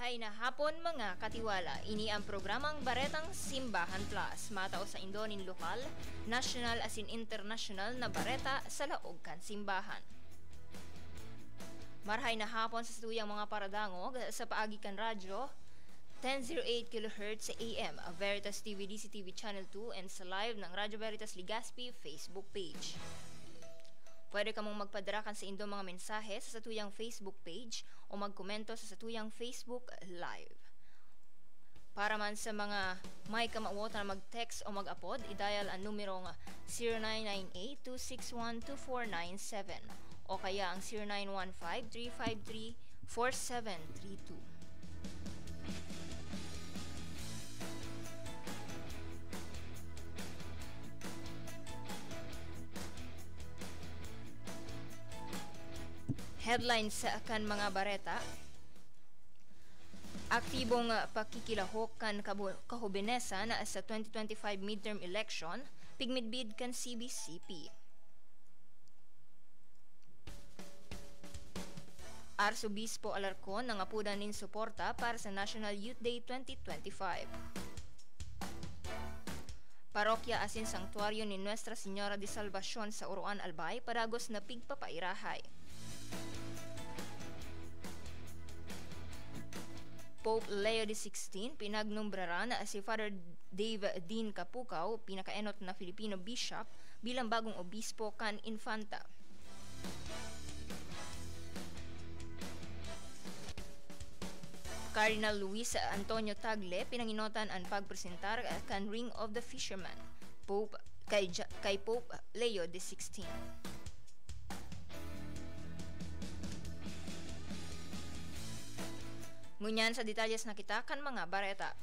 Marhay na hapon mga katiwala, ini ang programang Baretang Simbahan Plus, matao sa Indonin lokal, national as in international na bareta sa laog kan simbahan. Marhay na hapon sa tuyang mga paradangog sa paagi kan radyo, 1008 kHz sa AM, Veritas TV DCTV Channel 2 and sa live ng Radyo Veritas Legazpi Facebook page. Pwede ka mong magpadarakan sa inyong mga mensahe sa satuyang Facebook page o magkomento sa satuyang Facebook Live. Para man sa mga may kamawot na mag-text o mag-upod, i-dial ang numerong 0998-261-2497 o kaya ang 0915-353-4732. Headlines sa akan mga bareta. Aktibong pakikilahok kan kahubenesan sa 2025 midterm election, pigmidbid kan CBCP. Arsobispo Alarcon nangapudan nin suporta para sa National Youth Day 2025. Parokya asin Sanktuaryo ni Nuestra Señora de Salvacion sa Uruan Albay padagos na pigpapairahay. Pope Leo XVI pinagnumbraran si Father Dave Dean Kapukaw, pinakaenot na Filipino bishop, bilang bagong obispo kan Infanta. Cardinal Luis Antonio Tagle pinanginotan ang pagpresentar kan Ring of the Fisherman kay Pope Leo XVI. Ngunyan sa detalyes na kita kan mga bareta.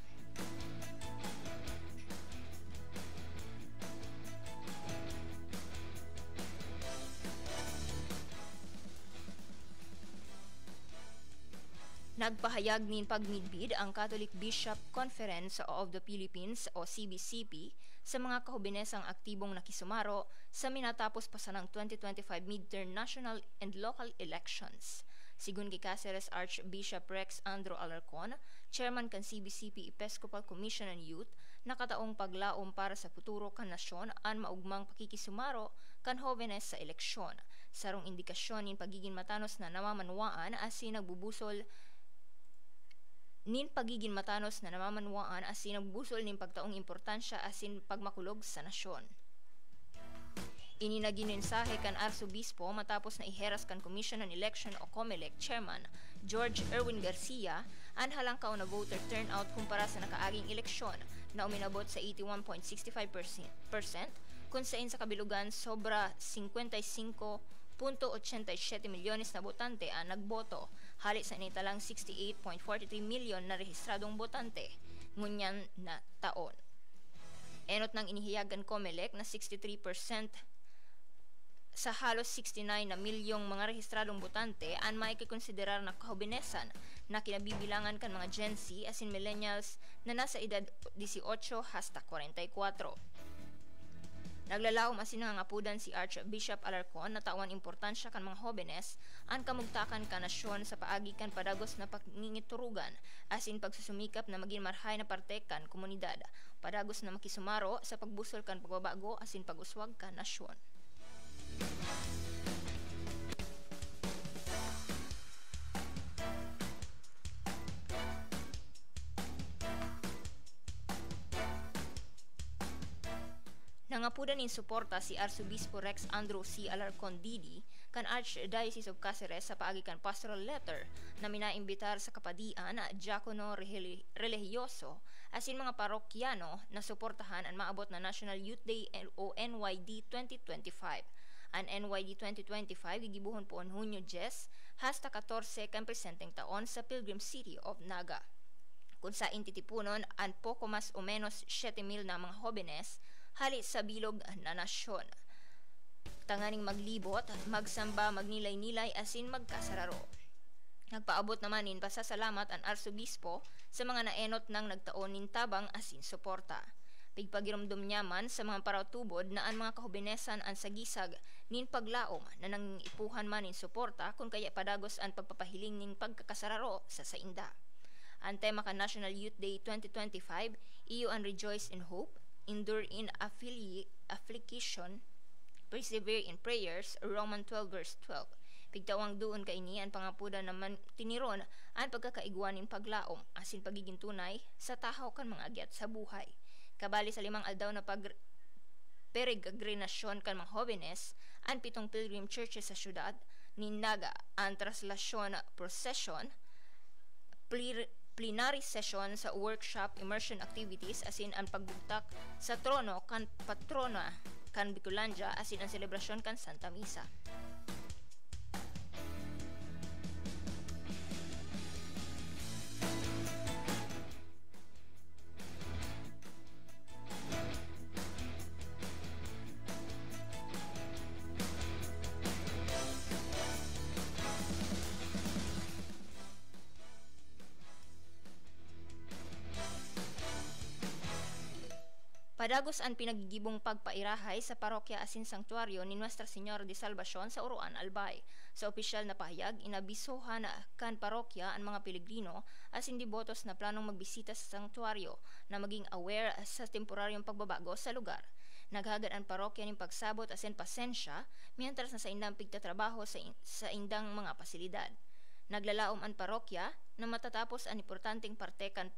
Nagpahayag nin pagmidbid ang Catholic Bishop Conference of the Philippines o CBCP sa mga kahubenesang aktibong nakisumaro sa minatapos pa sa ng 2025 midterm national and local elections. Sigun kay Cáceres Archbishop Rex Andro Alarcon, chairman kan CBCP Episcopal Commission on Youth, nakataong paglaom para sa futuro kan nasyon an maugmang pakikisumaro kan hovenes sa eleksyon. Sarong indikasyon nin pagiging matanos na namamanwaan asin nagbubusol nin pagtaong importansya asin pagmakulog sa nasyon. Ininagin-mensahe kan Arsobispo matapos na iheras kan Commission on Election o COMELEC Chairman George Erwin Garcia ang halangkaw na voter turnout kumpara sa nakaaging eleksyon na uminabot sa 81.65%, kung saan sa kabilugan sobra 55.87 milyones na botante ang nagboto, hali sa initalang 68.43 milyon na rehistradong botante ngunyan na taon. Enot ng inihiyagan COMELEC na 63% sa halos 69 na milyong mga rehistradong botante ang may kikonsiderar na kahubenesan na kinabibilangan kan mga Gen Z asin millennials na nasa edad 18 hasta 44. Naglalawom asin nangangapudan si Archbishop Alarcon na tawan importansya kan mga hobenes ang kamugtakan ka nasyon sa paagi kan padagos na pangingiturugan asin pagsusumikap na maging marhay na parte kan komunidad, padagos na makisumaro sa pagbusol kan pagbabago asin pag-uswag kan nasyon. Nangapudan nin suporta si Arsobispo Rex Andro C. Alarcon Didi kan Archdiocese of Cáceres sa paagikan pastoral letter na minaimbitar sa kapadian na diakono religyoso asin mga parokyano na suportahan ang maabot na National Youth Day o NYD 2025. Ang NYD 2025 gigibuhon po on Hunyo 10 hasta 14 kan presenteng taon sa Pilgrim City of Naga, kung sa intitipunon ang poko mas o menos 7,000 na mga hobenes hali sa bilog na nasyon. Tanganing maglibot, magsamba, magnilay-nilay asin magkasararo. Nagpaabot naman nin pasasalamat ang Arsobispo sa mga naenot ng nagtaon nin tabang asin suporta. Pigpagirumdum niyaman sa mga paratubod na ang mga kahubenesan ang sagisag nin paglaom na nangipuhan man nin suporta kung kaya padagos ang pagpapahiling ning pagkakasararo sa sainda. Ang tema kan National Youth Day 2025, iyo ang Rejoice in Hope, Endure in Affliction, Persevere in Prayers, Roman 12 verse 12. Pigtawang doon kaini ang pangapuda naman tiniron ang pagkakaigwanin paglaom asin pagiging tunay sa tahaw kan mga agyat sa buhay. Kabali sa 5 aldaw na peregrinasyon kan mga jóvenes, ang 7 pilgrim churches sa syudad, ninaga ang traslasyon procession, plenary session sa workshop, immersion activities, asin ang pagbugtak sa trono kan patrona kan Bicolandia, asin ang selebrasyon kan Santa Misa. Padagos ang pinagigibong pagpairahay sa parokya asin sanktuaryo ni Nuestra Señora de Salvacion sa Uruan, Albay. Sa opisyal na pahayag, inabisohan kan parokya ang mga Piligrino asin dibotos na planong magbisita sa sanktuaryo na maging aware sa temporaryong pagbabago sa lugar. Naghagad ang parokya ng pagsabot asin pasensya mientras na sa indang pigtatrabaho sa indang mga pasilidad. Naglalaom ang parokya na matatapos ang importanteng parte kan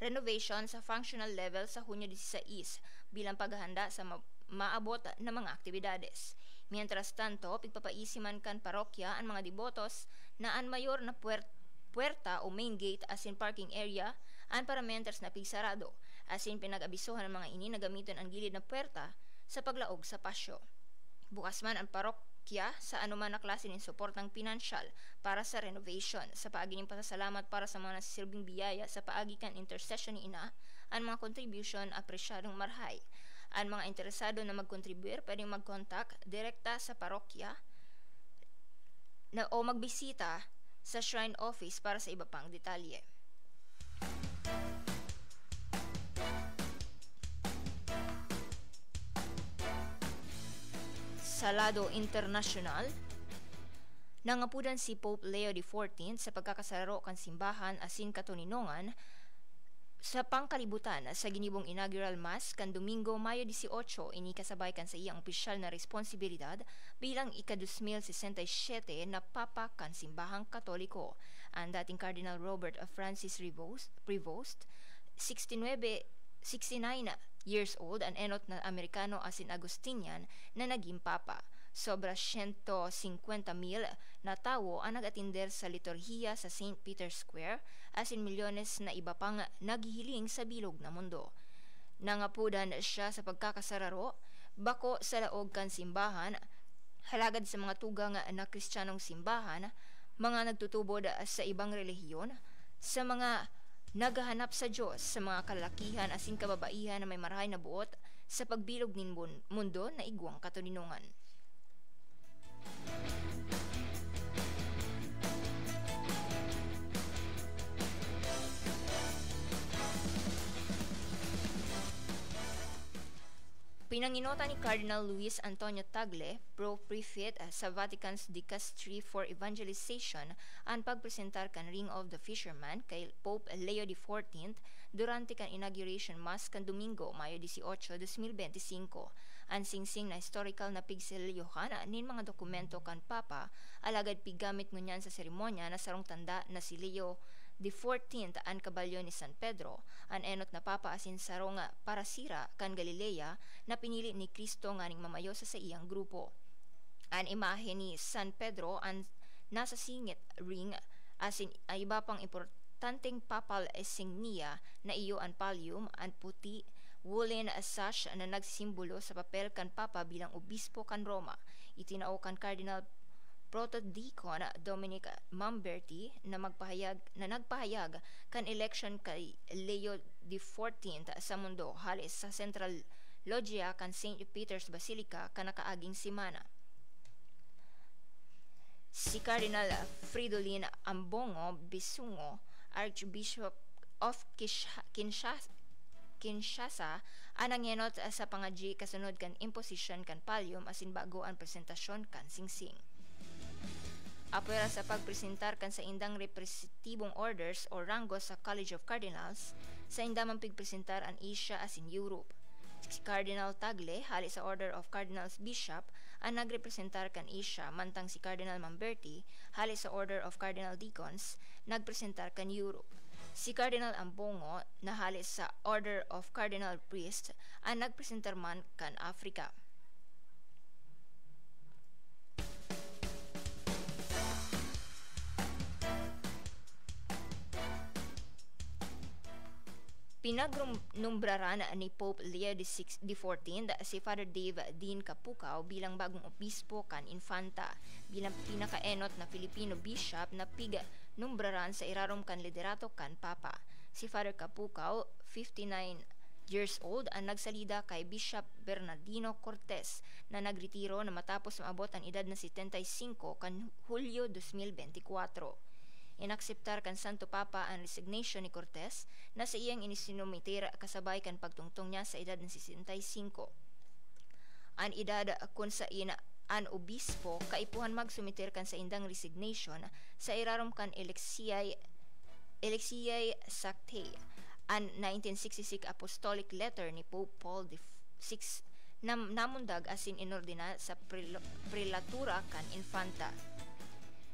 renovation sa functional level sa Hunyo 16 bilang paghahanda sa maabot na mga aktibidades. Mientras tanto, pigpapaisiman kan parokya ang mga dibotos na ang mayor na puerta o main gate asin parking area ang parameters na pigsarado, asin pinag-abisohan ng mga ini na gamiton ang gilid na puerta sa paglaog sa pasyo. Bukas man ang parokya sa anuman na klase ng suportang pinansyal para sa renovation, sa paagi ng pasasalamat para sa mga nasisilbing biyaya sa paagi kan intercession ni ina, ang mga contribution apresyadong marhay. Ang mga interesado na mag-contribute pwedeng mag-contact direkta sa parokya o magbisita sa shrine office para sa iba pang detalye. Sa lado internasyonal, nangapudan si Pope Leo XIV sa pagkakasararo kan simbahan asin katuninongan sa pangkalibutan sa ginibong inaugural mass kan Domingo, Mayo 18, ini kasabay kan sa iyang opisyal na responsibilidad bilang ika-2067 na Papa kan simbahang Katoliko. Ang dating Cardinal Robert Francis Prevost, 69 years old, ang enot na Amerikano asin Agustinian na naging papa. Sobra 150,000 na tawo ang nag-atinder sa liturhiya sa St. Peter's Square, asin milyones na iba pang naghihiling sa bilog na mundo. Nangapudan siya sa pagkakasararo, bako sa laog kan simbahan, halagad sa mga tugang na Kristiyanong simbahan, mga nagtutubod sa ibang relihiyon, sa mga naghahanap sa Diyos, sa mga kalalakihan asin kababaihan na may marahay na buot sa pagbilog nin mundo na igwang katuninungan. Pinanginota ni Cardinal Luis Antonio Tagle, Pro-Prefect sa Vatican's Dicastery for Evangelization, ang pagpresentar kan Ring of the Fisherman kay Pope Leo XIV durante kan inauguration mass kan Domingo, Mayo 18, 2025. Ang singsing na historical na pigselyohan nin mga dokumento kan Papa, alagad piggamit ngunyan sa seremonya na sarong tanda na si Leo the 14th ang kabalyo ni San Pedro, ang enot na papa asin sarong parasira kan Galilea na pinili ni Kristo nga ning mamayo sa iyang grupo. Ang imahe ni San Pedro ang nasa singit ring asin ay iba pang importanteng papal insignia na iyo ang pallium, ang puti woolen sash na nagsisimbolo sa papel kan papa bilang obispo kan Roma. Itinao kan Cardinal Protodeacon Dominic Mamberti na nagpahayag kan election kay Leo XIV sa mundo halis sa Central Loggia kan St. Peter's Basilica kanakaaging simana. Si Cardinal Fridolin Ambongo Bisungo, Archbishop of Kinshasa, anangenot sa pangadji kasunod kan imposition kan pallium asin bago ang presentasyon kan singsing. Apwera sa pagpresentar kan sa indang representibong orders o rango sa College of Cardinals, sa indamang pigpresentar an Asia as in Europe. Si Cardinal Tagle, hali sa Order of Cardinals Bishop, ang nagrepresentar kan Asia, mantang si Cardinal Mamberti, hali sa Order of Cardinal Deacons, nagpresentar kan Europe. Si Cardinal Ambongo, na hali sa Order of Cardinal Priests, ang nagpresentar man kan Africa. Pinagnumbraran ni Pope Leo XIV si Father Dave Dean Kapukaw bilang bagong obispo kan Infanta, bilang pinakaenot na Filipino bishop na numbraran sa irarom kan liderato kan Papa. Si Father Kapukaw, 59 years old, ang nagsalida kay Bishop Bernardino Cortez na nagretiro na matapos maabot ang edad na 75 kan Hulyo 2024. Inakseptar kan Santo Papa ang resignation ni Cortez na sa iyang inisinumitira kasabay kan pagtungtong niya sa edad ng 65. Ang edad kung sa ina an obispo kaipuhan magsumitir kan sa indang resignation sa irarom kan Alexiay Sacte, an 1966 apostolic letter ni Pope Paul VI namundag asin inordina sa prelatura kan Infanta.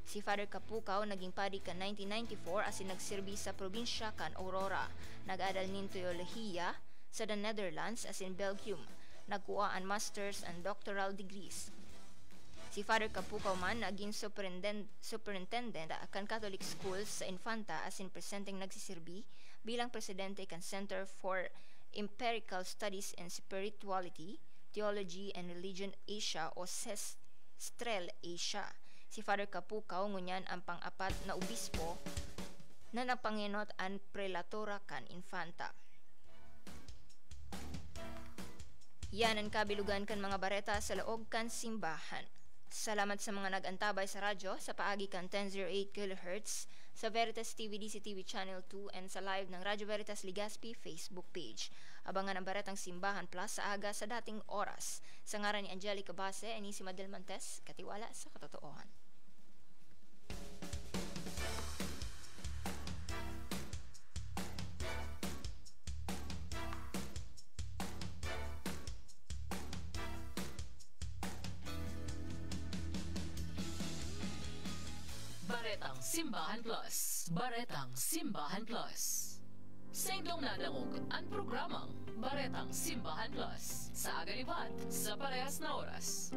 Si Father Kapukaw naging padi kan 1994 asin nagserbi sa probinsya kan Aurora. Nag-adal nin teolohiya sa the Netherlands asin Belgium. Nagkuha ang masters and doctoral degrees. Si Father Kapukaw man naging superintendent kan Catholic schools sa Infanta asin presenteng nagsiserbi bilang presidente kan Center for Empirical Studies in Spirituality, Theology and Religion Asia o CESTREL Asia. Si Father Kapukaw ngunyan ang pang-apat na obispo na napanginot ang prelatura kan Infanta. Yan ang kabilugan kan mga bareta sa laog kan simbahan. Salamat sa mga nag-antabay sa radyo sa paagi kan 1008 kHz, sa Veritas TV DCTV Channel 2 and sa live ng Radyo Veritas Legazpi Facebook page. Abangan ang Baretang Simbahan Plus sa aga sa dating oras. Sa ngaran ni Angelica Base, ani si Madel Montes, katiwala sa katotoohan. Baretang Simbahan Plus. Baretang Simbahan Plus. Sa indong nadangog ang programang Baretang Simbahan Plus sa Agalibat sa parehas na oras.